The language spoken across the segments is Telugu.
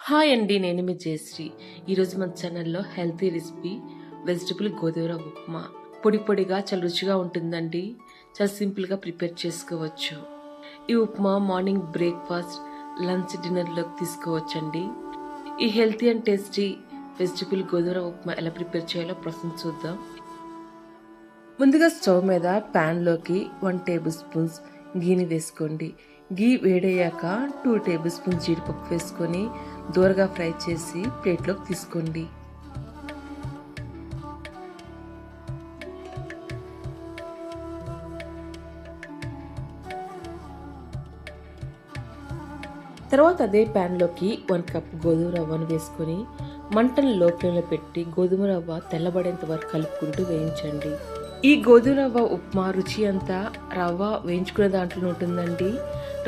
హాయ్ అండి, నేను మీ జయశ్రీ. ఈరోజు మన ఛానల్లో హెల్తీ రెసిపీ వెజిటబుల్ గోధుమ ఉప్మా. పొడి పొడిగా చాలా రుచిగా ఉంటుందండి. చాలా సింపుల్గా ప్రిపేర్ చేసుకోవచ్చు. ఈ ఉప్మా మార్నింగ్ బ్రేక్ఫాస్ట్, లంచ్, డిన్నర్లోకి తీసుకోవచ్చండి. ఈ హెల్తీ అండ్ టేస్టీ వెజిటబుల్ గోధుమ ఉప్మా ఎలా ప్రిపేర్ చేయాలో ప్రాసెస్ చూద్దాం. ముందుగా స్టవ్ మీద ప్యాన్లోకి 1 టేబుల్ స్పూన్స్ గీని వేసుకోండి. గీ వేడయ్యాక 2 టేబుల్ స్పూన్స్ జీడిపప్పు వేసుకొని దూరగా ఫ్రై చేసి ప్లేట్లోకి తీసుకోండి. తర్వాత అదే ప్యాన్లోకి 1 కప్ గోధుమ రవ్వను వేసుకొని మంటను లో ఫ్లేమ్లో పెట్టి గోధుమ రవ్వ తెల్లబడేంత వరకు కలుపుకుంటూ వేయించండి. ఈ గోధుమ రవ్వ ఉప్మా రుచి అంతా రవ్వ వేయించుకునే దాంట్లో ఉంటుందండి.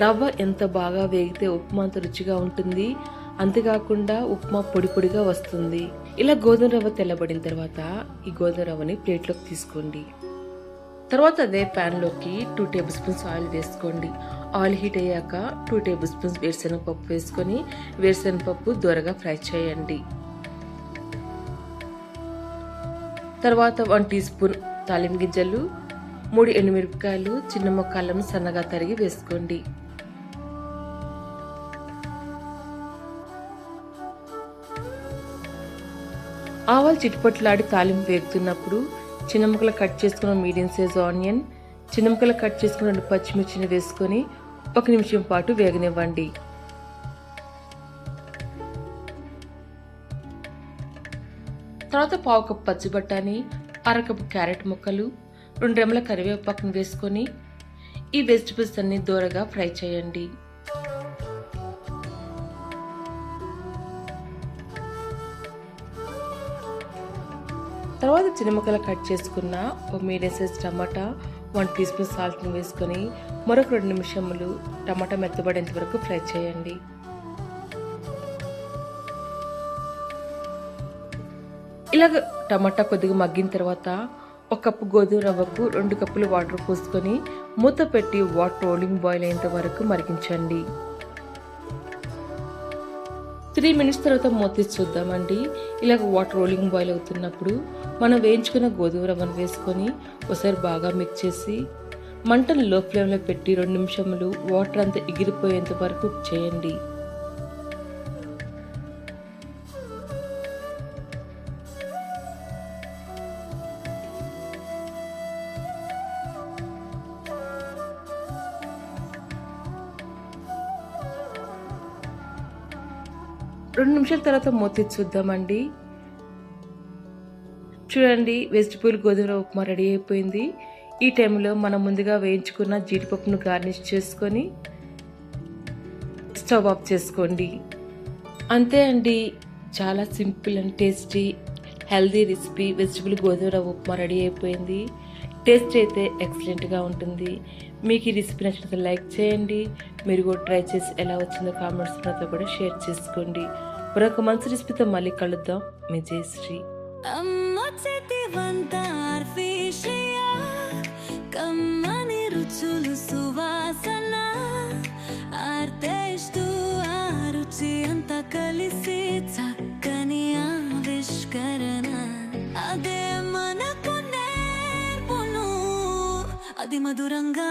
రవ్వ ఎంత బాగా వేగితే ఉప్మా అంత రుచిగా ఉంటుంది. అంతేకాకుండా ఉప్మా పొడి పొడిగా వస్తుంది. ఇలా గోధుమ రవ్వ తెల్లబడిన తర్వాత ఈ గోధుమ రవ్వని ప్లేట్లోకి తీసుకోండి. తర్వాత అదే ప్యాన్లోకి 2 టేబుల్ స్పూన్స్ ఆయిల్ వేసుకోండి. ఆయిల్ హీట్ అయ్యాక 2 టేబుల్ స్పూన్స్ వేరుశనగపప్పు వేసుకొని వేరుశనగపప్పు దూరగా ఫ్రై చేయండి. తర్వాత 1 టీ స్పూన్ తాలింపు గింజలు, 3 ఎండుమిరపకాయలు, చిన్న ముక్కలను సన్నగా తరిగి వేసుకోండి. ఆవాలు చిటిపట్లాడి తాలింపు వేగుతున్నప్పుడు చిన్న ముక్కలు కట్ చేసుకున్న మీడియం సైజ్ ఆనియన్, చిన్న ముక్కలు కట్ చేసుకున్న 2 పచ్చిమిర్చిని వేసుకొని 1 నిమిషం పాటు వేగనివ్వండి. తర్వాత 1/2 కప్ పచ్చి బఠానీ, 1/2 కప్ క్యారెట్ ముక్కలు, 2 రెమ్మల కరివేపాకును వేసుకొని ఈ వెజిటబుల్స్ అన్ని దూరగా ఫ్రై చేయండి. తర్వాత చిన్న ముక్కలు కట్ చేసుకున్న ఒక మీడియం సైజ్ టమాటా, 1 టీ స్పూన్ సాల్ట్ని వేసుకొని మరొక 2 నిమిషములు టమాటా మెత్తబడేంత వరకు ఫ్రై చేయండి. ఇలాగ టమాటా కొద్దిగా మగ్గిన తర్వాత 1 కప్పు గోధుమ రవ్వకు 2 కప్పులు వాటర్ పోసుకొని మూత పెట్టి వాటర్ రోలింగ్ బాయిల్ అయ్యేంత వరకు మరిగించండి. 3 మినిట్స్ తర్వాత మూత తీసి చూద్దామండి. ఇలాగ వాటర్ రోలింగ్ బాయిల్ అవుతున్నప్పుడు మనం వేయించుకున్న గోధుమ రవ్వను వేసుకొని ఒకసారి బాగా మిక్స్ చేసి మంటను లో ఫ్లేమ్లో పెట్టి 2 నిమిషములు వాటర్ అంతా ఎగిరిపోయేంత వరకు కుక్ చేయండి. రెండు నిమిషాల తర్వాత మూత తీసి చూద్దామండి. చూడండి, వెజిటబుల్ గోధుమ ఉప్మా రెడీ అయిపోయింది. ఈ టైంలో మనం ముందుగా వేయించుకున్న జీడిపప్పును గార్నిష్ చేసుకొని స్టవ్ ఆఫ్ చేసుకోండి. అంతే అండి, చాలా simple and tasty healthy recipe vegetable గోధుమ ఉప్మా రెడీ అయిపోయింది. టేస్ట్ అయితే ఎక్సలెంట్గా ఉంటుంది. మీకు ఈ రెసిపీ నచ్చినట్లయితే లైక్ చేయండి. మీరు కూడా ట్రై చేసి ఎలా వచ్చిందో కామెంట్స్ నాతో కూడా షేర్ చేసుకోండి. మరొక మంచి రెసిపీతో మళ్ళీ కలుద్దాం. మీ జయశ్రీ. కమ్మని రుచులు సువాసన ఆర్తేస్తూ ఆ రుచి అంతా కలిసి చక్కని ఆవిష్కరణ అదే మనకు నేర్పును అది మధురంగా